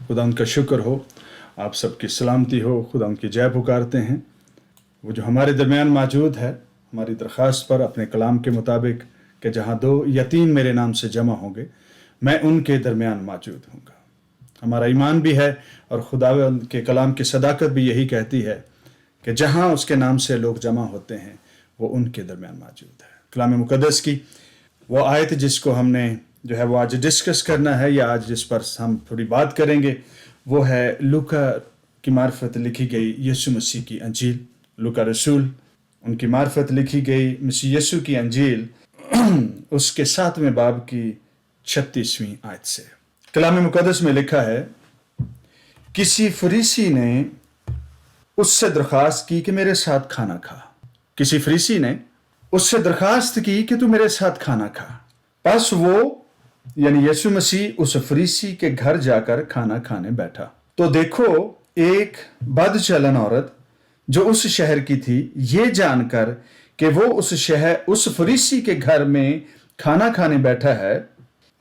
खुदा उनका शुक्र हो, आप सबकी सलामती हो, खुदा उनकी जय पुकारते हैं। वो जो हमारे दरमियान मौजूद है, हमारी दरख्वास्त पर अपने कलाम के मुताबिक कि जहाँ 2 या 3 मेरे नाम से जमा होंगे, मैं उनके दरमियान मौजूद हूँगा। हमारा ईमान भी है और खुदावंद के कलाम की सदाकत भी यही कहती है कि जहाँ उसके नाम से लोग जमा होते हैं वो उनके दरमियान मौजूद है। कलाम मुकद्दस की वो आयत जिसको हमने जो है वो आज डिस्कस करना है या आज जिस पर हम थोड़ी बात करेंगे, वो है लूका की मार्फत लिखी गई यीशु मसीह की अंजील। लूका रसूल उनकी मार्फत लिखी गई मसीह यीशु की अंजील उसके 7वें बाब की 36वीं आयत से। कलाम मुकद्दस में लिखा है, किसी फरीसी ने उससे दरख्वास्त की कि मेरे साथ खाना खा। किसी फरीसी ने उससे दरख्वास्त की कि तू मेरे साथ खाना खा। बस वो यानी यीशु मसीह उस फरीसी के घर जाकर खाना खाने बैठा। तो देखो, एक बदचलन औरत जो उस शहर की थी, ये जानकर कि वो उस फरीसी के घर में खाना खाने बैठा है,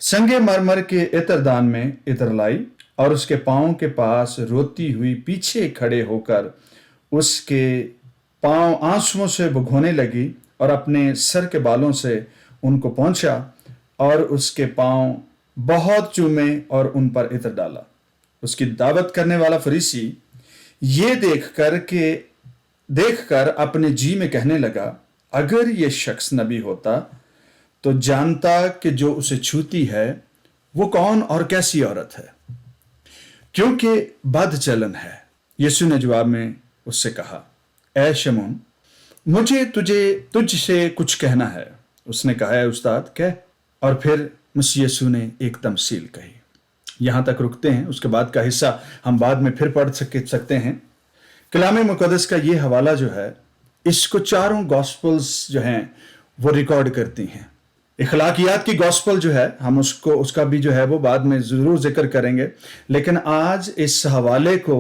संगे मरमर के इत्रदान में इत्र लाई और उसके पांव के पास रोती हुई पीछे खड़े होकर उसके पांव आंसुओं से भिगोने लगी और अपने सर के बालों से उनको पोंछा और उसके पांव बहुत चूमे और उन पर इत्र डाला। उसकी दावत करने वाला फरीसी ये देखकर अपने जी में कहने लगा, अगर ये शख्स नबी होता तो जानता कि जो उसे छूती है वो कौन और कैसी औरत है, क्योंकि बदचलन है। यीशु ने जवाब में उससे कहा, ऐ शमून, मुझे तुझसे कुछ कहना है। उसने कहा, है उस्ताद, कह। और फिर मसीह यीशु ने एक तमसील कही। यहां तक रुकते हैं, उसके बाद का हिस्सा हम बाद में फिर पढ़ सकते हैं। कलाम मुकद्दस का ये हवाला जो है, इसको चारों गॉस्पल्स जो हैं वो रिकॉर्ड करती हैं। इखलाकियात की गॉस्पल जो है, हम उसका भी जो है वो बाद में जरूर जिक्र करेंगे, लेकिन आज इस हवाले को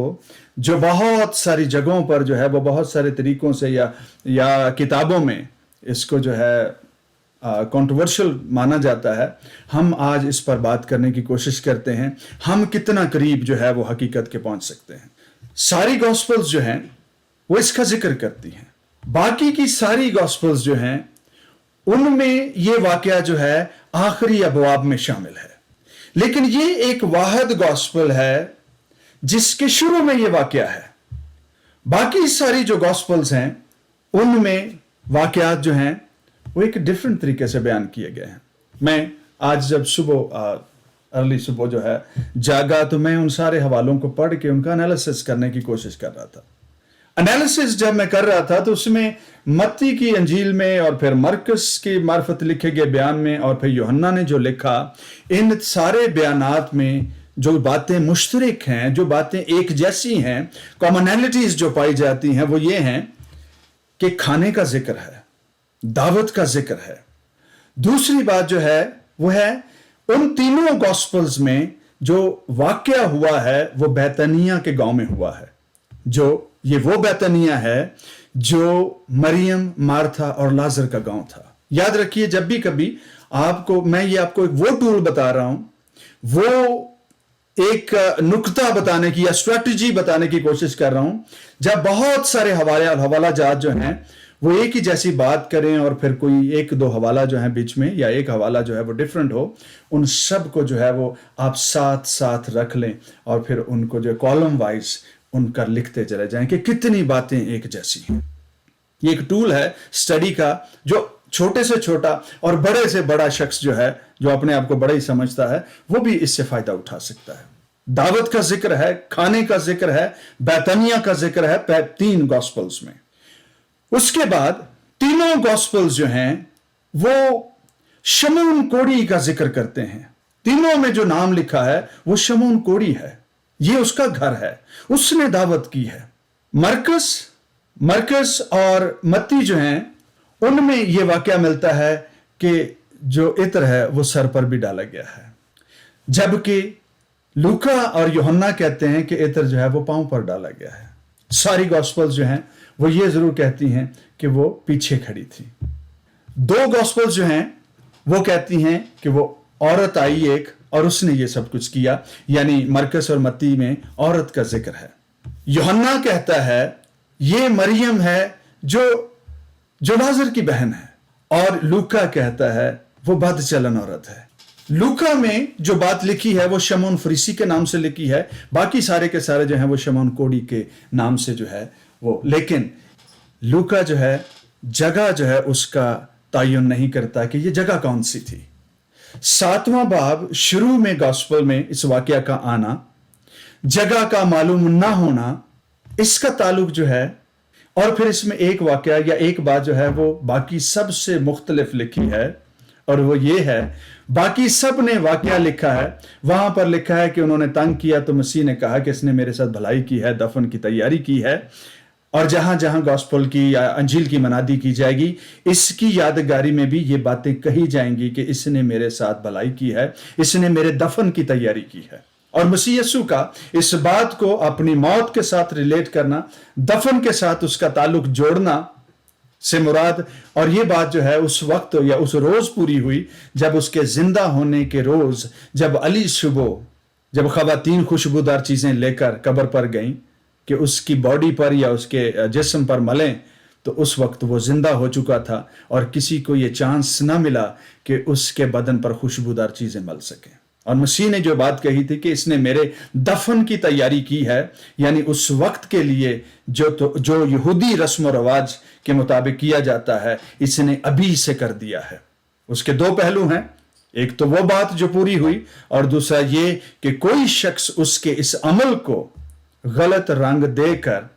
जो बहुत सारी जगहों पर जो है वो बहुत सारे तरीकों से या किताबों में इसको जो है कंट्रोवर्शियल माना जाता है, हम आज इस पर बात करने की कोशिश करते हैं। हम कितना करीब जो है वो हकीकत के पहुंच सकते हैं। सारी गॉस्पल्स जो हैं वो इसका जिक्र करती हैं। बाकी की सारी गॉस्पल्स जो हैं उनमें ये वाकया जो है आखिरी अबवाब में शामिल है, लेकिन ये एक वाहिद गॉस्पल है जिसके शुरू में ये वाकया है। बाकी सारी जो गॉस्पल्स हैं उनमें वाकयात जो हैं वो एक डिफरेंट तरीके से बयान किए गए हैं। मैं आज जब अर्ली सुबह जो है जागा तो मैं उन सारे हवालों को पढ़ के उनका एनालिसिस करने की कोशिश कर रहा था। एनालिसिस जब मैं कर रहा था तो उसमें मत्ती की अंजील में और फिर मरकस की मार्फत लिखे गए बयान में और फिर यूहन्ना ने जो लिखा, इन सारे बयानात में जो बातें मुश्तरक हैं, जो बातें एक जैसी हैं, कॉमनैलिटीज जो पाई जाती हैं, वो ये हैं कि खाने का जिक्र है, दावत का जिक्र है। दूसरी बात जो है वो है उन तीनों गॉस्पल्स में जो वाकया हुआ है वो बैतनिया के गांव में हुआ है। जो ये वो बैतनिया है जो मरियम, मार्था और लाजर का गांव था। याद रखिए, जब भी कभी मैं आपको वो टूल बता रहा हूं, वो एक नुक्ता बताने की या स्ट्रेटजी बताने की कोशिश कर रहा हूं, जब बहुत सारे हवाला जात जो हैं वो एक ही जैसी बात करें और फिर कोई एक दो हवाला जो है बीच में या एक हवाला जो है वो डिफरेंट हो, उन सब को जो है वो आप साथ साथ रख लें और फिर उनको जो कॉलम वाइज उनका लिखते चले जाएं कि कितनी बातें एक जैसी हैं। ये एक टूल है स्टडी का जो छोटे से छोटा और बड़े से बड़ा शख्स जो है, जो अपने आप को बड़ा ही समझता है, वो भी इससे फायदा उठा सकता है। दावत का जिक्र है, खाने का जिक्र है, बैतनिया का जिक्र है 3 गॉस्पल्स में। उसके बाद तीनों गॉस्पल्स जो हैं वो शमून कोढ़ी का जिक्र करते हैं। तीनों में जो नाम लिखा है वो शमून कोढ़ी है, ये उसका घर है, उसने दावत की है। मरकस और मत्ती जो हैं उनमें यह वाकया मिलता है कि जो इत्र है वो सर पर भी डाला गया है, जबकि लूका और यूहन्ना कहते हैं कि इत्र जो है वो पांव पर डाला गया है। सारी गॉस्पल्स जो हैं वो ये जरूर कहती हैं कि वो पीछे खड़ी थी। 2 गॉस्पल्स जो हैं वो कहती हैं कि वो औरत आई एक और उसने ये सब कुछ किया। यानी मरकस और मत्ती में औरत का जिक्र है। यूहन्ना कहता है ये मरियम है जो लाजर की बहन है, और लूका कहता है वो बदचलन औरत है। लूका में जो बात लिखी है वो शमौन फरीसी के नाम से लिखी है, बाकी सारे के सारे जो है वो शमौन कोढ़ी के नाम से जो है वो, लेकिन लूका जो है जगह जो है उसका तायुन नहीं करता कि ये जगह कौन सी थी। 7वां बाब शुरू में गॉस्पेल में इस वाकया का आना, जगह का मालूम ना होना, इसका ताल्लुक जो है, और फिर इसमें एक वाकया या एक बात जो है वो बाकी सब से मुख्तलिफ लिखी है, और वो ये है बाकी सब ने वाकया लिखा है, वहां पर लिखा है कि उन्होंने तंग किया तो मसीह ने कहा कि इसने मेरे साथ भलाई की है, दफन की तैयारी की है। और जहां जहां गॉस्पेल की या अंजील की मनादी की जाएगी, इसकी यादगारी में भी ये बातें कही जाएंगी कि इसने मेरे साथ भलाई की है, इसने मेरे दफन की तैयारी की है। और मसीह यीशु का इस बात को अपनी मौत के साथ रिलेट करना, दफन के साथ उसका ताल्लुक जोड़ना से मुराद, और ये बात जो है उस वक्त या उस रोज पूरी हुई जब उसके जिंदा होने के रोज, जब अली सुबह जब खवातीन खुशबूदार चीजें लेकर कब्र पर गईं कि उसकी बॉडी पर या उसके जिस्म पर मलें, तो उस वक्त वो जिंदा हो चुका था और किसी को ये चांस ना मिला कि उसके बदन पर खुशबूदार चीजें मल सकें। और मसीह ने जो बात कही थी कि इसने मेरे दफन की तैयारी की है, यानी उस वक्त के लिए जो यहूदी रस्म और रवाज के मुताबिक किया जाता है, इसने अभी से कर दिया है। उसके दो पहलू हैं, एक तो वो बात जो पूरी हुई, और दूसरा ये कि कोई शख्स उसके इस अमल को गलत रंग देकर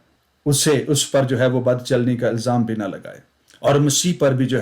उसे उस पर जो है वो बद चलने का इल्जाम भी ना लगाए, और मसीह पर भी जो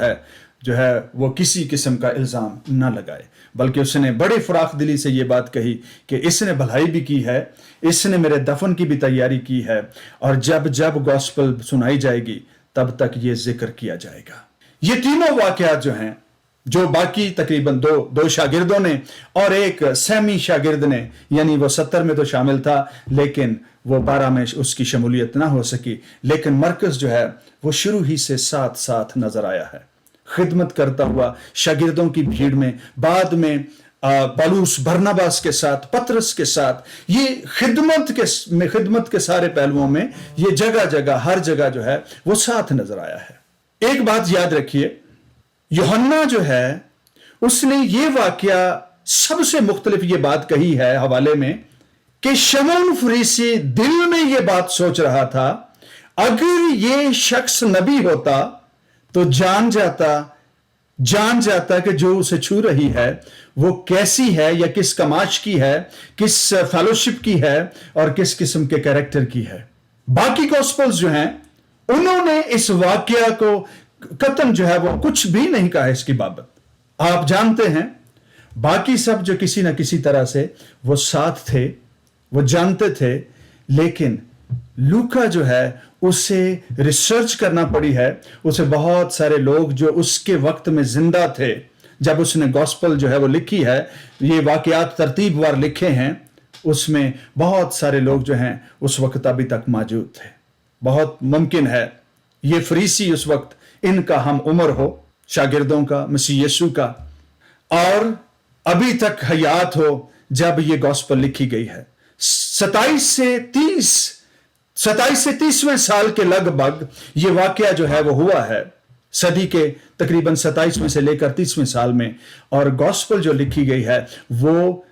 है वो किसी किस्म का इल्जाम ना लगाए, बल्कि उसने बड़ी फराख दिली से ये बात कही कि इसने भलाई भी की है, इसने मेरे दफन की भी तैयारी की है, और जब जब गॉस्पेल सुनाई जाएगी तब तक ये जिक्र किया जाएगा। ये तीनों वाकयात जो हैं, जो बाकी तकरीबन दो शागिर्दों ने और एक सहमी शागिर्द ने, यानी वो 70 में तो शामिल था लेकिन वो 12 में उसकी शमूलियत ना हो सकी, लेकिन मरकज जो है वो शुरू ही से साथ साथ नजर आया है, खिदमत करता हुआ शागिर्दों की भीड़ में, बाद में पौलुस बरनबास के साथ, पतरस के साथ, ये खिदमत के सारे पहलुओं में ये जगह जगह हर जगह जो है वो साथ नजर आया है। एक बात याद रखिए, यूहन्ना जो है उसने ये वाकया सबसे मुख्तलिफ ये बात कही है हवाले में कि शमौन फरीसी दिल में ये बात सोच रहा था, अगर ये शख्स नबी होता तो जान जाता कि जो उसे छू रही है वो कैसी है, या किस कमाश की है, किस फेलोशिप की है, और किस किस्म के कैरेक्टर की है। बाकी गॉस्पेल्स जो हैं उन्होंने इस वाकया को कतन जो है वो कुछ भी नहीं कहा इसकी बाबत। आप जानते हैं बाकी सब जो किसी ना किसी तरह से वो साथ थे, वो जानते थे, लेकिन लूका जो है उसे रिसर्च करना पड़ी है, उसे बहुत सारे लोग जो उसके वक्त में जिंदा थे जब उसने गॉस्पेल जो है वो लिखी है, ये वाकयात तरतीबवार लिखे हैं, उसमें बहुत सारे लोग जो हैं उस वक्त अभी तक मौजूद थे। बहुत मुमकिन है ये फरीसी उस वक्त इनका हम उम्र हो, शागिर्दों का, मसीह यीशु का, और अभी तक हयात हो जब ये गॉस्पेल लिखी गई है। 27 से 30वें साल के लगभग ये वाकया जो है वो हुआ है, सदी के तकरीबन 27वें से लेकर 30वें साल में, और गॉस्पेल जो लिखी गई है वो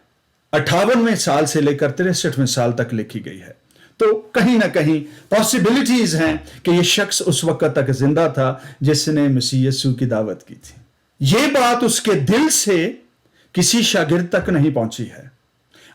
58वें साल से लेकर 63वें साल तक लिखी गई है। तो कहीं ना कहीं पॉसिबिलिटीज हैं कि ये शख्स उस वक्त तक जिंदा था जिसने मसीह यीशु की दावत की थी। ये बात उसके दिल से किसी शागिर्द तक नहीं पहुंची है।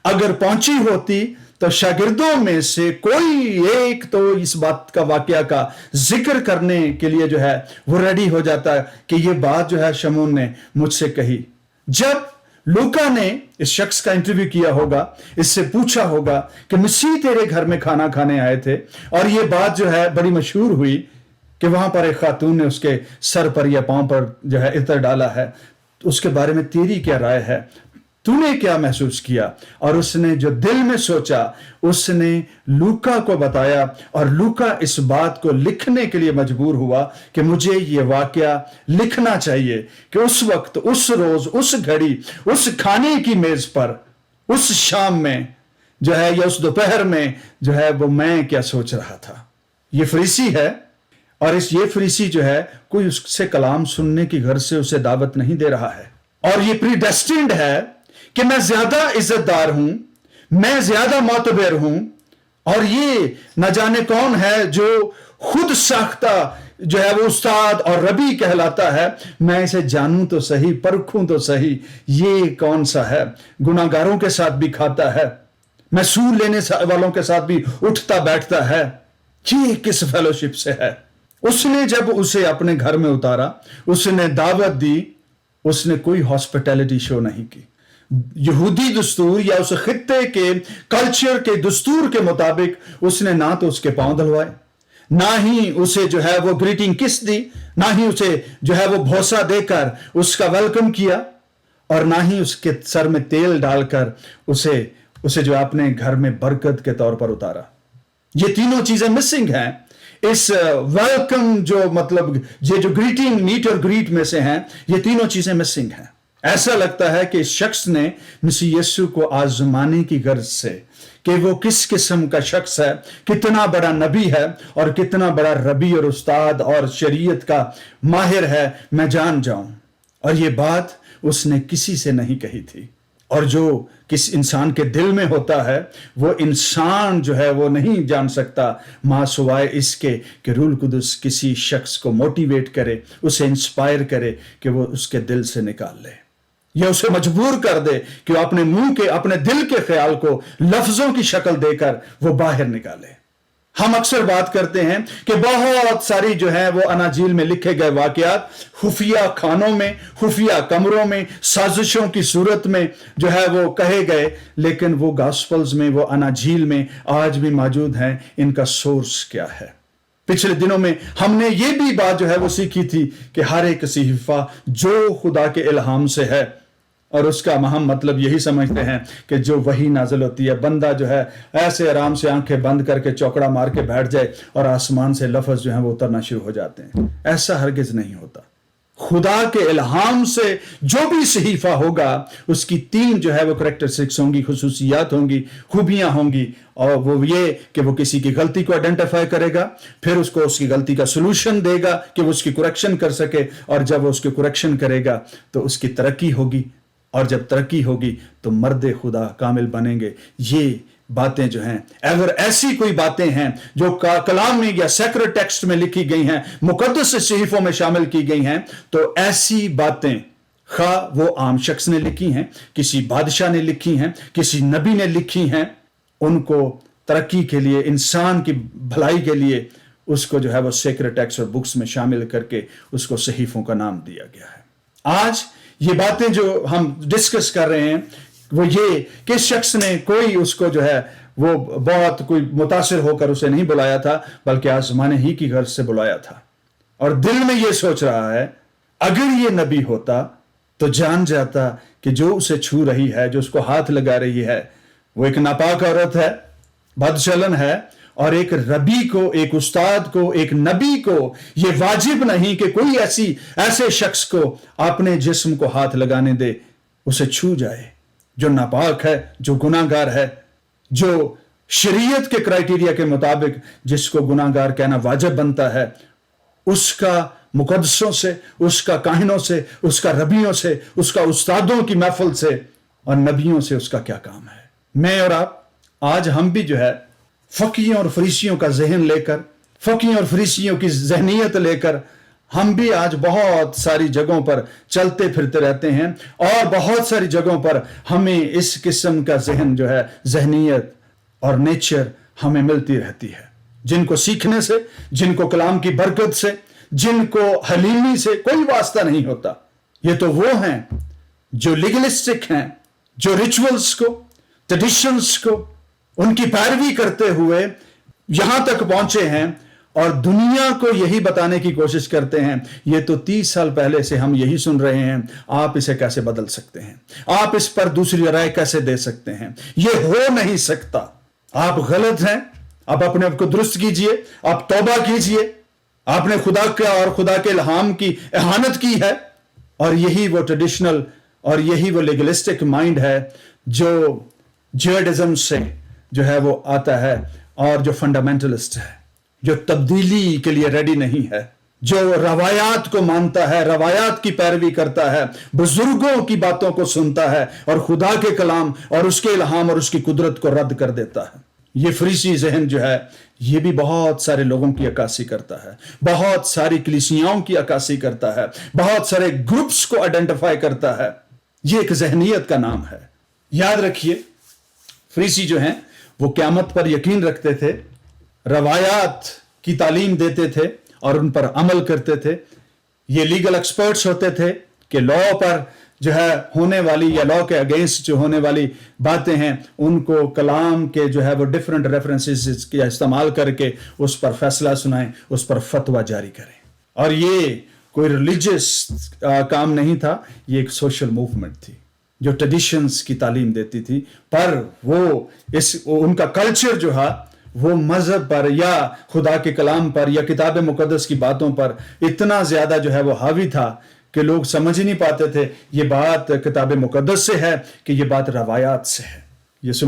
अगर पहुंची होती तो शागिर्दों में से कोई एक तो इस बात का वाकया का जिक्र करने के लिए जो है वो रेडी हो जाता कि ये बात जो है शमौन ने मुझसे कही। जब लूका ने इस शख्स का इंटरव्यू किया होगा, इससे पूछा होगा कि मसीह तेरे घर में खाना खाने आए थे, और ये बात जो है बड़ी मशहूर हुई कि वहां पर एक खातून ने उसके सर पर या पांव पर जो है इत्र डाला है, तो उसके बारे में तेरी क्या राय है, तूने क्या महसूस किया? और उसने जो दिल में सोचा उसने लूका को बताया, और लूका इस बात को लिखने के लिए मजबूर हुआ कि मुझे ये वाकया लिखना चाहिए कि उस वक्त, उस रोज, उस घड़ी, उस खाने की मेज पर اس شام میں جو ہے یا اس دوپہر میں جو ہے وہ میں کیا سوچ رہا تھا. یہ فریسی ہے اور یہ فریسی جو ہے کوئی اس سے کلام سننے کی گھر سے اسے دعوت نہیں دے رہا ہے. اور یہ پری ڈیسٹینڈ ہے کہ میں زیادہ عزت دار ہوں، میں زیادہ معتبر ہوں، اور یہ نہ جانے کون ہے جو خود ساختہ جو ہے وہ استاد اور ربی کہلاتا ہے. میں اسے جانوں تو صحیح، پرکھوں تو صحیح، یہ کون سا ہے؟ گناہ گاروں کے ساتھ بھی کھاتا ہے، میں سود لینے والوں کے ساتھ بھی اٹھتا بیٹھتا ہے. یہ کس فیلوشپ سے ہے؟ اس نے جب اسے اپنے گھر میں اتارا، اس نے دعوت دی، اس نے کوئی ہاسپٹیلٹی شو نہیں کی. یہودی دستور یا اس خطے کے کلچر کے دستور کے مطابق اس نے نہ تو اس کے پاؤں دھلوائے، نہ ہی اسے جو ہے وہ گریٹنگ کس دی، نہ ہی اسے جو ہے وہ بھوسا دے کر اس کا ویلکم کیا، اور نہ ہی اس کے سر میں تیل ڈال کر اسے جو اپنے گھر میں برکت کے طور پر اتارا. یہ تینوں چیزیں مسنگ ہیں اس ویلکم، جو مطلب یہ جو گریٹنگ میٹ اور گریٹ میں سے ہیں، یہ تینوں چیزیں مسنگ ہیں. ایسا لگتا ہے کہ اس شخص نے مسیح یسوع کو آزمانے کی غرض سے کہ وہ کس قسم کا شخص ہے، کتنا بڑا نبی ہے اور کتنا بڑا ربی اور استاد اور شریعت کا ماہر ہے، میں جان جاؤں. اور یہ بات اس نے کسی سے نہیں کہی تھی. اور جو کس انسان کے دل میں ہوتا ہے وہ انسان جو ہے وہ نہیں جان سکتا، ماں سوائے اس کے کہ روح القدس کسی شخص کو موٹیویٹ کرے، اسے انسپائر کرے کہ وہ اس کے دل سے نکال لے، یا اسے مجبور کر دے کہ وہ اپنے منہ کے، اپنے دل کے خیال کو لفظوں کی شکل دے کر وہ باہر نکالے. ہم اکثر بات کرتے ہیں کہ بہت ساری جو ہے وہ اناجیل میں لکھے گئے واقعات خفیہ خانوں میں، خفیہ کمروں میں، سازشوں کی صورت میں جو ہے وہ کہے گئے، لیکن وہ گاسپلز میں، وہ اناجیل میں آج بھی موجود ہیں. ان کا سورس کیا ہے؟ پچھلے دنوں میں ہم نے یہ بھی بات جو ہے وہ سیکھی تھی کہ ہر ایک صحیفہ جو خدا کے الہام سے ہے، اور اس کا ہم مطلب یہی سمجھتے ہیں کہ جو وحی نازل ہوتی ہے، بندہ جو ہے ایسے آرام سے آنکھیں بند کر کے چوکڑا مار کے بیٹھ جائے اور آسمان سے لفظ جو ہیں وہ اترنا شروع ہو جاتے ہیں. ایسا ہرگز نہیں ہوتا. خدا کے الہام سے جو بھی صحیفہ ہوگا اس کی تین جو ہے وہ کریکٹرسٹکس ہوں گی، خصوصیات ہوں گی، خوبیاں ہوں گی. اور وہ یہ کہ وہ کسی کی غلطی کو آئیڈینٹیفائی کرے گا، پھر اس کو اس کی غلطی کا سلوشن دے گا کہ وہ اس کی کریکشن کر سکے، اور جب وہ اس کی کریکشن کرے گا تو اس کی ترقی ہوگی، اور جب ترقی ہوگی تو مرد خدا کامل بنیں گے. یہ باتیں جو ہیں، اگر ایسی کوئی باتیں ہیں جو کلام میں یا سیکرڈ ٹیکسٹ میں لکھی گئی ہیں، مقدس صحیفوں میں شامل کی گئی ہیں، تو ایسی باتیں خواہ وہ عام شخص نے لکھی ہیں، کسی بادشاہ نے لکھی ہیں، کسی نبی نے لکھی ہیں، ان کو ترقی کے لیے، انسان کی بھلائی کے لیے اس کو جو ہے وہ سیکرڈ ٹیکسٹ اور بکس میں شامل کر کے اس کو صحیفوں کا نام دیا گیا ہے. آج یہ باتیں جو ہم ڈسکس کر رہے ہیں وہ یہ کہ اس شخص نے کوئی اس کو جو ہے وہ بہت کوئی متاثر ہو کر اسے نہیں بلایا تھا، بلکہ آزمانے ہی کی غرض سے بلایا تھا. اور دل میں یہ سوچ رہا ہے اگر یہ نبی ہوتا تو جان جاتا کہ جو اسے چھو رہی ہے، جو اس کو ہاتھ لگا رہی ہے، وہ ایک ناپاک عورت ہے، بدچلن ہے. اور ایک ربی کو، ایک استاد کو، ایک نبی کو یہ واجب نہیں کہ کوئی ایسے شخص کو اپنے جسم کو ہاتھ لگانے دے، اسے چھو جائے جو ناپاک ہے، جو گناہ گار ہے، جو شریعت کے کرائیٹیریا کے مطابق جس کو گناہ گار کہنا واجب بنتا ہے. اس کا مقدسوں سے، اس کا کاہنوں سے، اس کا ربیوں سے، اس کا استادوں کی محفل سے اور نبیوں سے اس کا کیا کام ہے؟ میں اور آپ آج ہم بھی جو ہے فقیوں اور فریسیوں کا ذہن لے کر، فقیوں اور فریسیوں کی ذہنیت لے کر ہم بھی آج بہت ساری جگہوں پر چلتے پھرتے رہتے ہیں، اور بہت ساری جگہوں پر ہمیں اس قسم کا ذہن جو ہے، ذہنیت اور نیچر ہمیں ملتی رہتی ہے، جن کو سیکھنے سے، جن کو کلام کی برکت سے، جن کو حلیمی سے کوئی واسطہ نہیں ہوتا. یہ تو وہ ہیں جو لیگلسٹک ہیں، جو ریچولز کو، ٹریڈیشنز کو، ان کی پیروی کرتے ہوئے یہاں تک پہنچے ہیں، اور دنیا کو یہی بتانے کی کوشش کرتے ہیں یہ تو 30 سال پہلے سے ہم یہی سن رہے ہیں، آپ اسے کیسے بدل سکتے ہیں، آپ اس پر دوسری رائے کیسے دے سکتے ہیں، یہ ہو نہیں سکتا، آپ غلط ہیں، آپ اپنے آپ کو درست کیجئے، آپ توبہ کیجئے، آپ نے خدا کا اور خدا کے الہام کی اہانت کی ہے. اور یہی وہ ٹریڈیشنل اور یہی وہ لیگلسٹک مائنڈ ہے جو जिहादिज्म से जो है वो आता है, और जो फंडामेंटलिस्ट है, जो तब्दीली के लिए रेडी नहीं है, जो रवायात को मानता है, रवायात की पैरवी करता है, बुजुर्गों की बातों को सुनता है और खुदा के कलाम और उसके इल्हाम और उसकी कुदरत को रद्द कर देता है। ये फरीसी जहन जो है, ये भी बहुत सारे लोगों की अक्कासी करता है, बहुत सारी कलीसियाओं की अक्कासी करता है, बहुत सारे ग्रुप्स को आइडेंटिफाई करता है। ये एक जहनियत का नाम है। याद रखिए, फरीसी जो हैं वो क़यामत पर यकीन रखते थे, रवायात की तालीम देते थे और उन पर अमल करते थे। ये लीगल एक्सपर्ट्स होते थे कि लॉ पर जो है होने वाली या लॉ के अगेंस्ट जो होने वाली बातें हैं, उनको कलाम के जो है वो डिफरेंट रेफरेंसेस का इस्तेमाल करके उस पर फैसला सुनाएं, उस पर फतवा जारी करें। और ये कोई रिलीजियस काम नहीं था, ये एक सोशल मूवमेंट थी जो ट्रेडिशंस की तालीम देती थी। पर वो उनका कल्चर जो है वो मजहब पर या खुदा के कलाम पर या किताब मुकद्दस की बातों पर इतना ज्यादा जो है वो हावी था कि लोग समझ ही नहीं पाते थे ये बात किताब मुकद्दस से है कि ये बात रवायात से है। यीशु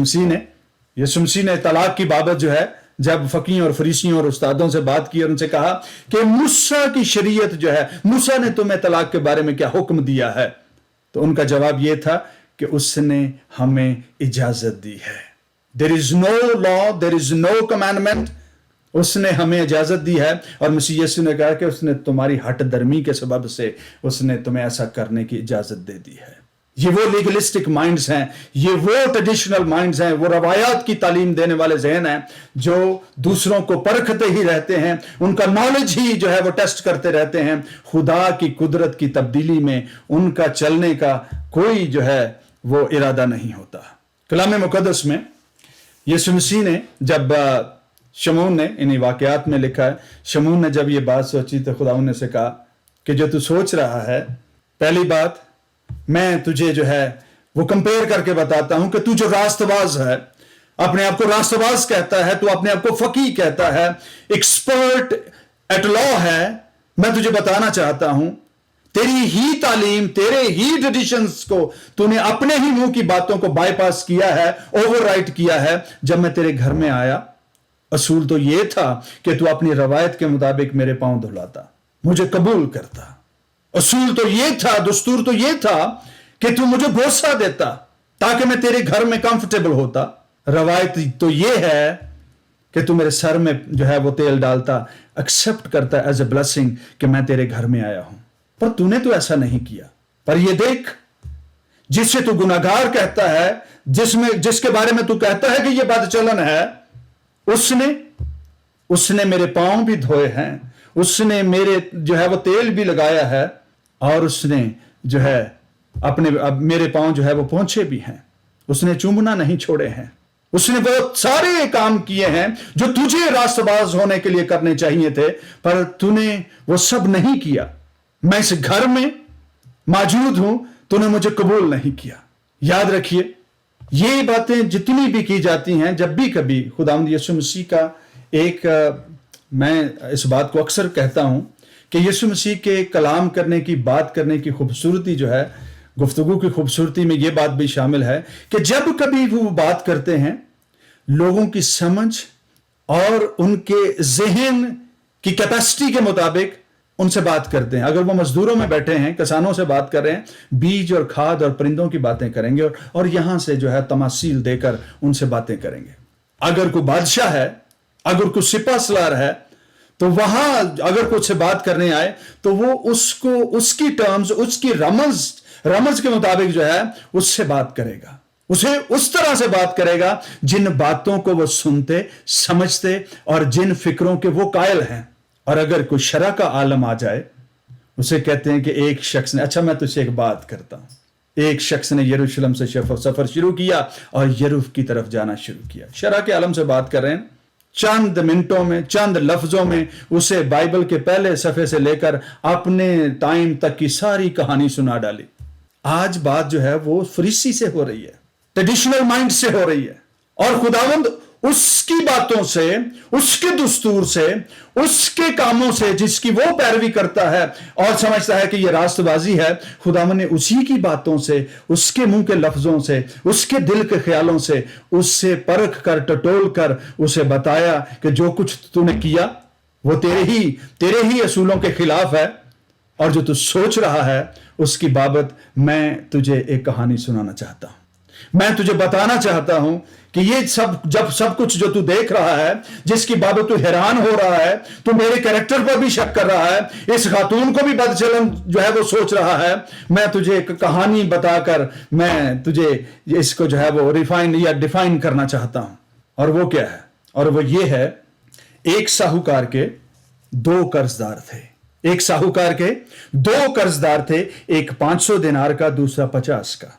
मसीह ने तलाक की बाबत जो है, जब फकीह और फरीसियों और उस्तादों से बात की और उनसे कहा कि मूसा की शरीयत जो है, मूसा ने तुम्हें तलाक के बारे में क्या हुक्म दिया है, तो उनका जवाब यह था कि उसने हमें इजाजत दी है। There is no law, there is no commandment, उसने हमें इजाजत दी है। और मसीह यीशु ने कहा कि उसने तुम्हारी हट दर्मी के सबब से उसने तुम्हें ऐसा करने की इजाजत दे दी है। ये वो लीगलिस्टिक माइंड्स हैं, ये वो ट्रेडिशनल माइंड्स हैं, वो रवायात की तालीम देने वाले जहन हैं जो दूसरों को परखते ही रहते हैं, उनका नॉलेज ही जो है वो टेस्ट करते रहते हैं। खुदा की कुदरत की तब्दीली में उनका चलने का कोई जो है वो इरादा नहीं होता। कलाम मुकद्दस में यीशु मसीह ने जब शमून ने इन्हीं वाकयात में लिखा है, शमून ने जब ये बात सोची तो खुदा ने से कहा कि जो तू सोच रहा है, पहली बात मैं तुझे जो है वो कंपेयर करके बताता हूं कि तू जो रास्तबाज है, अपने आप को रास्तबाज कहता है, तू अपने आप को फकीह कहता है, एक्सपर्ट एट लॉ है, मैं तुझे बताना चाहता हूं तेरी ही तालीम, तेरे ही ट्रेडिशंस को तूने अपने ही मुंह की बातों को बाईपास किया है, ओवरराइट किया है। जब मैं तेरे घर में आया, असूल तो यह था कि तू अपनी रवायत के मुताबिक मेरे पांव धुलाता, मुझे कबूल करता। असूल तो यह था, दस्तूर तो यह था कि तू मुझे बोसा देता ताकि मैं तेरे घर में कंफर्टेबल होता। रवायत तो यह है कि तू मेरे सर में जो है वो तेल डालता, एक्सेप्ट करता एज ए ब्लेसिंग कि मैं तेरे घर में आया हूं। पर तूने तो ऐसा नहीं किया। पर ये देख, जिससे तू गुनाहगार कहता है, जिसके बारे में तू कहता है कि ये बदचलन है, उसने मेरे पांव भी धोए हैं, उसने मेरे जो है वो तेल भी लगाया है, और उसने जो है मेरे पांव जो है वो पोंछे भी हैं, उसने चूमना नहीं छोड़े हैं, उसने वो सारे काम किए हैं जो तुझे रास्तबाज होने के लिए करने चाहिए थे, पर तूने वो सब नहीं किया। मैं इस घर में मौजूद हूं, तूने मुझे कबूल नहीं किया। याद रखिए, ये बातें जितनी भी की जाती हैं, जब भी कभी खुदावंद यीशु मसीह का मैं इस बात को अक्सर कहता हूं कि यीशु मसीह के कलाम करने की, बात करने की खूबसूरती जो है, गुफ्तगू की खूबसूरती में यह बात भी शामिल है कि जब कभी वो बात करते हैं, लोगों की समझ और उनके जहन की कैपेसिटी के मुताबिक उनसे बात करते हैं। अगर वो मजदूरों में बैठे हैं, किसानों से बात कर रहे हैं, बीज और खाद और परिंदों की बातें करेंगे और यहां से जो है तमासील देकर उनसे बातें करेंगे। अगर कोई बादशाह है, अगर कोई सिपा सलार है, तो वहां अगर कुछ से बात करने आए तो वो उसको उसकी टर्म्स, उसकी रमज के मुताबिक जो है उससे बात करेगा, उसे उस तरह से बात करेगा जिन बातों को वो सुनते, समझते और जिन फिक्रों के वो कायल हैं। और अगर कोई शरअ का आलम आ जाए, उसे कहते हैं कि एक शख्स ने, अच्छा मैं तुझसे एक बात करता हूं, एक शख्स ने यरूशलेम से सफर शुरू किया और यरूफ की तरफ जाना शुरू किया। शरअ के आलम से बात कर रहे हैं, चंद मिनटों में, चंद लफ्जों में उसे बाइबल के पहले सफे से लेकर अपने टाइम तक की सारी कहानी सुना डाली। आज बात जो है वो फरीसी से हो रही है, ट्रेडिशनल माइंड से हो रही है, और खुदावंद उसकी बातों से, उसके दस्तूर से, उसके कामों से जिसकी वो पैरवी करता है और समझता है कि ये रास्तबाजी है, खुदावन ने उसी की बातों से, उसके मुंह के लफ्जों से, उसके दिल के ख्यालों से उससे परख कर, टटोल कर उसे बताया कि जो कुछ तूने किया वो तेरे ही असूलों के खिलाफ है, और जो तू सोच रहा है उसकी बाबत मैं तुझे एक कहानी सुनाना चाहता हूं। मैं तुझे बताना चाहता हूं कि ये सब कुछ जो तू देख रहा है, जिसकी बाबत तू हैरान हो रहा है, तू मेरे कैरेक्टर पर भी शक कर रहा है, इस खातून को भी बदचलन जो है वो सोच रहा है, मैं तुझे एक कहानी बताकर मैं तुझे इसको जो है वो रिफाइन या डिफाइन करना चाहता हूं। और वो क्या है? और वो ये है, एक साहूकार के दो कर्जदार थे। एक साहूकार के दो कर्जदार थे, एक 500 दिनार का, दूसरा 50 का।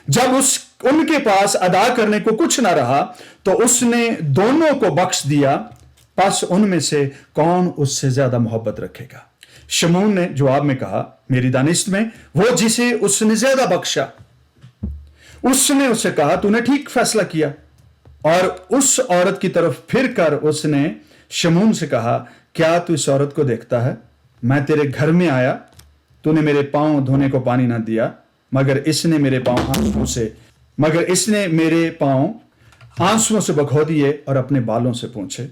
जब उनके पास अदा करने को कुछ ना रहा तो उसने दोनों को बख्श दिया। बस उनमें से कौन उससे ज्यादा मोहब्बत रखेगा? शमून ने जवाब में कहा, मेरी दानिश में वो जिसे उसने ज्यादा बख्शा। उसने उससे कहा, तूने ठीक फैसला किया। और उस औरत की तरफ फिर कर उसने शमून से कहा, क्या तू इस औरत को देखता है? मैं तेरे घर में आया, तूने मेरे पांव धोने को पानी ना दिया, मगर इसने मेरे पांव आंसुओं से बखो दिए और अपने बालों से पूंछे।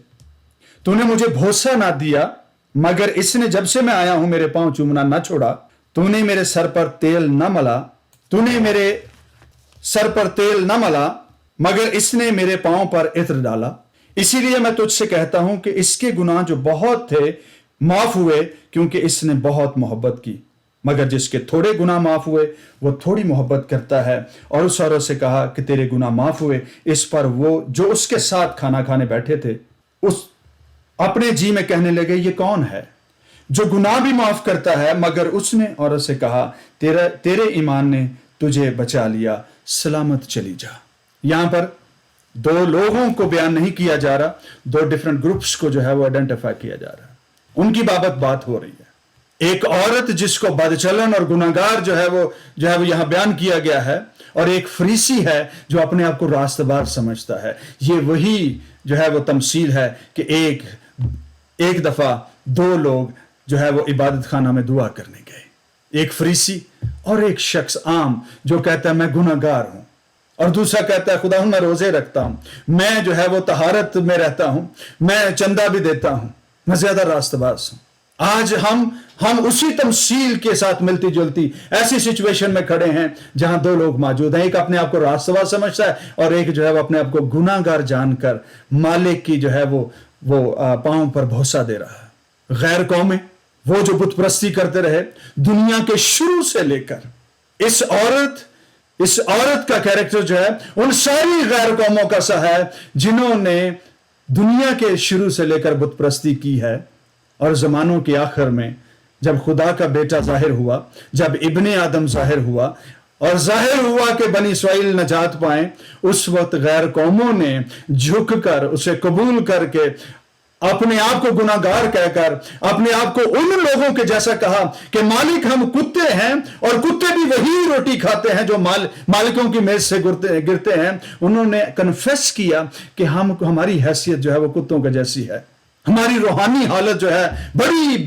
तूने मुझे भरोसा ना दिया, मगर इसने जब से मैं आया हूं मेरे पांव चूमना ना छोड़ा। तूने मेरे सर पर तेल न मला, मगर इसने मेरे पांव पर इत्र डाला। इसीलिए मैं तुझसे कहता हूं कि इसके गुनाह जो बहुत थे माफ हुए, क्योंकि इसने बहुत मोहब्बत की। मगर जिसके थोड़े गुनाह माफ हुए वो थोड़ी मोहब्बत करता है। और उस औरत से कहा कि तेरे गुनाह माफ हुए। इस पर वो जो उसके साथ खाना खाने बैठे थे उस अपने जी में कहने लगे, ये कौन है जो गुनाह भी माफ करता है? मगर उसने औरत से कहा, तेरे ईमान ने तुझे बचा लिया, सलामत चली जा। यहां पर दो लोगों को बयान नहीं किया जा रहा, दो डिफरेंट ग्रुप्स को जो है वो आइडेंटिफाई किया जा रहा है, उनकी बात हो रही है। एक औरत जिसको बदचलन और गुनाहगार जो है वो यहां बयान किया गया है, और एक फरीसी है जो अपने आप को रास्तबार समझता है। ये वही जो है वो तमसील है कि एक दफा दो लोग जो है वो इबादत खाना में दुआ करने गए, एक फरीसी और एक शख्स आम जो कहता है मैं गुनाहगार हूं, और दूसरा कहता है खुदा मैं रोजे रखता हूं, मैं जो है वो तहारत में रहता हूं, मैं चंदा भी देता हूं, मैं ज्यादा रास्तबाज हूं। आज हम उसी तमसील के साथ मिलती जुलती ऐसी सिचुएशन में खड़े हैं जहां दो लोग मौजूद हैं। एक अपने आप को रास्तबाज समझता है और एक जो है वो अपने आप को गुनाहगार जानकर मालिक की जो है वो पांव पर भरोसा दे रहा है। गैर कौमें, वो जो बुत परस्ती करते रहे दुनिया के शुरू से लेकर, इस औरत का कैरेक्टर जो है उन सारी गैर कौमों का सा है जिन्होंने दुनिया के शुरू से लेकर बुत परस्ती की है। और जमानों के आखिर में जब खुदा का बेटा जाहिर हुआ, जब इब्ने आदम जाहिर हुआ और जाहिर हुआ कि बनी इस्राएल नजात पाए, उस वक्त गैर कौमों ने झुककर उसे कबूल करके अपने आप को गुनाहगार कहकर अपने आप को उन लोगों के जैसा कहा कि मालिक हम कुत्ते हैं, और कुत्ते भी वही रोटी खाते हैं जो मालिकों की मेज से गिरते हैं। उन्होंने कन्फेस किया कि हमारी हैसियत जो है वो कुत्तों के जैसी है, हमारी रूहानी हालत जो है बड़ी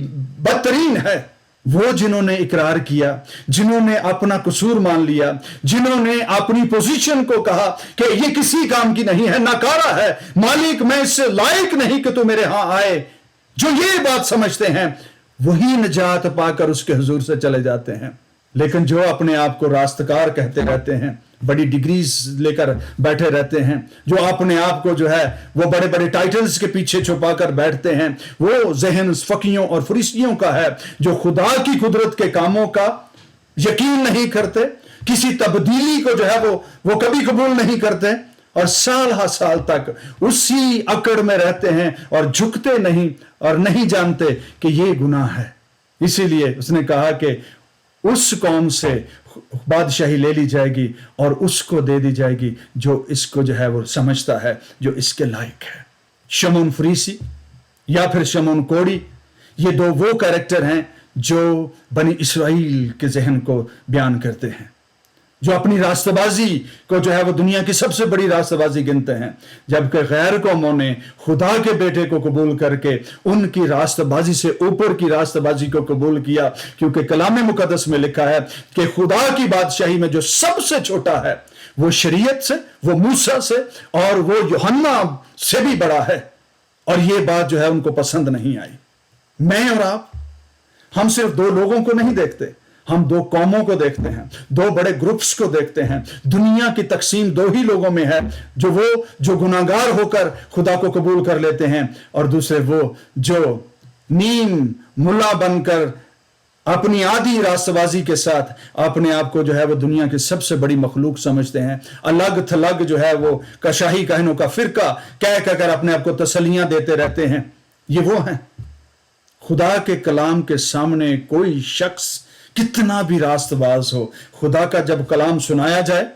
बदतरीन है। वो जिन्होंने इकरार किया, जिन्होंने अपना कसूर मान लिया, जिन्होंने अपनी पोजीशन को कहा कि ये किसी काम की नहीं है, नकारा है, मालिक मैं इससे लायक नहीं कि तू मेरे यहां आए, जो ये बात समझते हैं वही निजात पाकर उसके हुजूर से चले जाते हैं। लेकिन जो अपने आप को रास्तकार कहते रहते हैं, बड़ी डिग्रीज लेकर बैठे रहते हैं, जो अपने आप को जो है वो बड़े बड़े टाइटल्स के पीछे छुपा कर बैठते हैं, वो जहन फकीयों और फरिश्तियों का है जो खुदा की कुदरत के कामों का यकीन नहीं करते, किसी तब्दीली को जो है वो कभी कबूल नहीं करते, और साल हा साल तक उसी अकड़ में रहते हैं और झुकते नहीं और नहीं जानते कि ये गुनाह है। इसीलिए उसने कहा कि उस कौम से बादशाही ले ली जाएगी और उसको दे दी जाएगी जो इसको जो है वो समझता है, जो इसके लायक है। शमून फरीसी या फिर शमून कोड़ी, ये दो वो कैरेक्टर हैं जो बनी इस्राएल के जहन को बयान करते हैं। जो अपनी रास्तबाजी को जो है वो दुनिया की सबसे बड़ी रास्तबाजी गिनते हैं, जबकि गैर कौमों ने खुदा के बेटे को कबूल करके उनकी रास्तबाजी से ऊपर की रास्तबाजी को कबूल किया, क्योंकि कलाम मुकद्दस में लिखा है कि खुदा की बादशाही में जो सबसे छोटा है वो शरीयत से, वो मूसा से और वो यूहन्ना से भी बड़ा है। और ये बात जो है उनको पसंद नहीं आई। मैं और आप, हम सिर्फ दो लोगों को नहीं देखते, हम दो कौमों को देखते हैं, दो बड़े ग्रुप्स को देखते हैं। दुनिया की तकसीम दो ही लोगों में है, जो गुनाहगार होकर खुदा को कबूल कर लेते हैं, और दूसरे वो जो नीम मुल्ला बनकर अपनी आधी रास्तबाजी के साथ अपने आप को जो है वो दुनिया की सबसे बड़ी मखलूक समझते हैं। अलग थलग जो है वो कशाही कहनों का फिरका कह कर अपने आप को तसल्लियां देते रहते हैं। ये वो हैं। खुदा के कलाम के सामने कोई शख्स कितना भी रास्तबाज हो, खुदा का जब कलाम सुनाया जाए,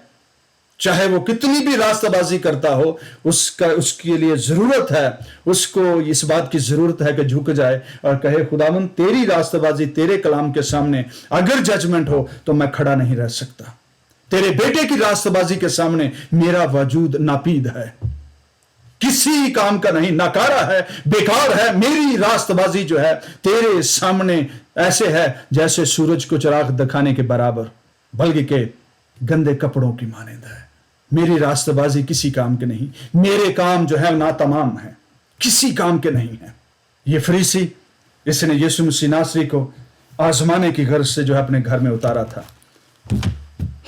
चाहे वो कितनी भी रास्तबाजी करता हो, उसके लिए जरूरत है, उसको इस बात की जरूरत है कि झुक जाए और कहे, खुदावंद तेरी रास्तबाजी, तेरे कलाम के सामने अगर जजमेंट हो तो मैं खड़ा नहीं रह सकता। तेरे बेटे की रास्तबाजी के सामने मेरा वजूद नापीद है, किसी काम का नहीं, नकारा है, बेकार है। मेरी रास्तबाजी जो है तेरे सामने ऐसे है जैसे सूरज को चिराग दिखाने के बराबर, बल्कि के गंदे कपड़ों की मानंद है। मेरी रास्तबाजी किसी काम के नहीं, मेरे काम जो है ना तमाम है, किसी काम के नहीं है। ये फरीसी, इसने यीशु मसीह नासरी को आजमाने की गर्ज से जो है अपने घर में उतारा था।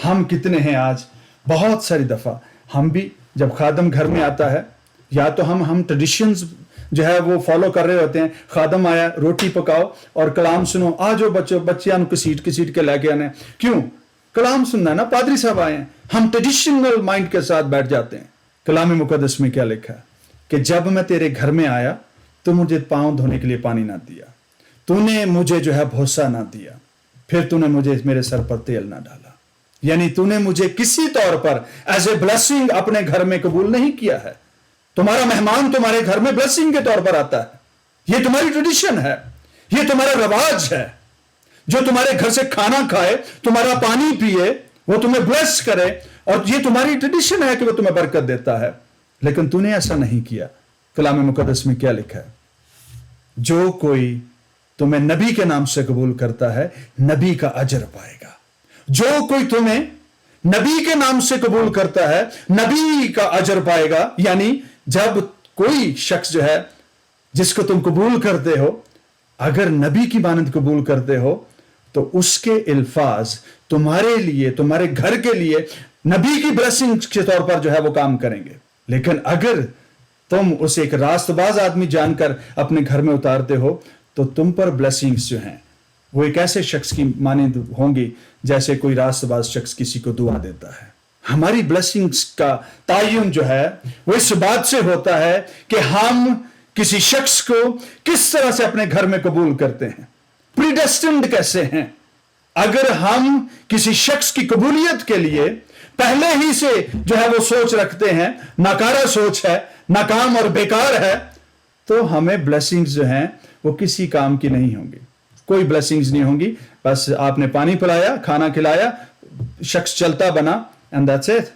हम कितने हैं आज, बहुत सारी दफा हम भी जब खादम घर में आता है, या तो हम ट्रेडिशंस जो है वो फॉलो कर रहे होते हैं। खादम आया, रोटी पकाओ और कलाम सुनो, आ जाओ बच्चों, बच्चियां घसीट के लेके आने, क्यों? कलाम सुनना है ना, पादरी साहब आए हैं। हम ट्रेडिशनल माइंड के साथ बैठ जाते हैं। कलाम मुकद्दस में क्या लिखा है कि जब मैं तेरे घर में आया तो मुझे पांव धोने के लिए पानी ना दिया, तूने मुझे जो है भूसा ना दिया, फिर तूने मुझे मेरे सर पर तेल ना डाला। यानी तूने मुझे किसी तौर पर एज ए ब्लेसिंग अपने घर में कबूल नहीं किया है। तुम्हारा मेहमान तुम्हारे घर में ब्लेसिंग के तौर पर आता है, ये तुम्हारी ट्रेडिशन है, ये तुम्हारा रवाज है। जो तुम्हारे घर से खाना खाए, तुम्हारा पानी पिए, वो तुम्हें ब्लेस करे, और ये तुम्हारी ट्रेडिशन है कि वो तुम्हें बरकत देता है। लेकिन तूने ऐसा नहीं किया। कलाम मुकद्दस में क्या लिखा है? जो कोई तुम्हें नबी के नाम से कबूल करता है, नबी का अजर पाएगा। जो कोई तुम्हें नबी के नाम से कबूल करता है, नबी का अजर पाएगा। यानी जब कोई शख्स जो है जिसको तुम कबूल करते हो, अगर नबी की मानद कबूल करते हो, तो उसके अल्फाज तुम्हारे लिए, तुम्हारे घर के लिए नबी की ब्लेसिंग के तौर पर जो है वो काम करेंगे। लेकिन अगर तुम उसे एक रास्तबाज आदमी जानकर अपने घर में उतारते हो, तो तुम पर ब्लेसिंग्स जो हैं वो एक ऐसे शख्स की मानद होंगी जैसे कोई रास्तबाज शख्स किसी को दुआ देता है। हमारी ब्लेसिंग्स का तायुन जो है वो इस बात से होता है कि हम किसी शख्स को किस तरह से अपने घर में कबूल करते हैं, प्रीडेस्टिन्ड कैसे हैं। अगर हम किसी शख्स की कबूलियत के लिए पहले ही से जो है वो सोच रखते हैं, नकारा सोच है, नाकाम और बेकार है, तो हमें ब्लेसिंग्स जो हैं वो किसी काम की नहीं होंगी। कोई ब्लेसिंग्स नहीं होंगी। बस आपने पानी पिलाया, खाना खिलाया, शख्स चलता बना, एंड दैट्स इट।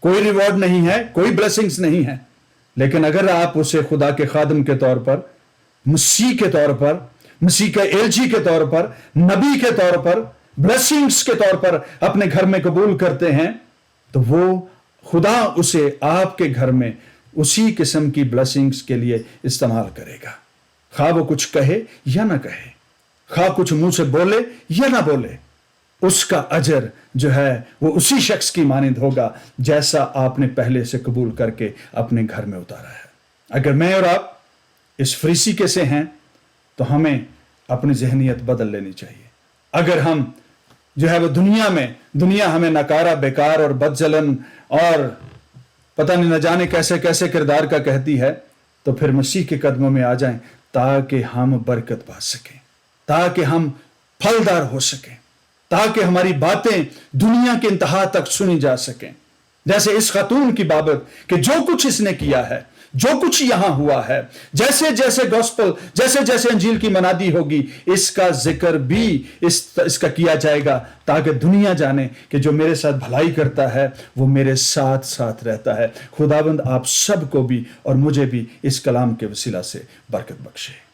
कोई रिवॉर्ड नहीं है, कोई ब्लेसिंग्स नहीं है। लेकिन अगर आप उसे खुदा के खादम के तौर पर, मसीह के तौर पर, मसीह के एलची के तौर पर, नबी के तौर पर, ब्लेसिंग्स के तौर पर अपने घर में कबूल करते हैं, तो वो खुदा उसे आपके घर में उसी किस्म की ब्लेसिंग्स के लिए इस्तेमाल करेगा। खा वो कुछ कहे या ना कहे, खा कुछ मुंह से बोले या ना बोले, उसका अजर जो है वो उसी शख्स की मानंद होगा जैसा आपने पहले से कबूल करके अपने घर में उतारा है। अगर मैं और आप इस फरीसी के से हैं, तो हमें अपनी ज़हनियत बदल लेनी चाहिए। अगर हम जो है वो दुनिया हमें नकारा, बेकार और बदजलन और पता नहीं न जाने कैसे कैसे किरदार का कहती है, तो फिर मसीह के कदमों में आ जाएं ताकि हम बरकत पा सकें, ताकि हम फलदार हो सकें, ताकि हमारी बातें दुनिया के इंतहा तक सुनी जा सकें। जैसे इस खातून की बाबत कि जो कुछ इसने किया है, جو کچھ یہاں ہوا ہے، جیسے جیسے گوسپل، جیسے جیسے انجیل کی منادی ہوگی، اس کا ذکر بھی اس کا کیا جائے گا، تاکہ دنیا جانے کہ جو میرے ساتھ بھلائی کرتا ہے وہ میرے ساتھ ساتھ رہتا ہے۔ خداوند آپ سب کو بھی اور مجھے بھی اس کلام کے وسیلہ سے برکت بخشے۔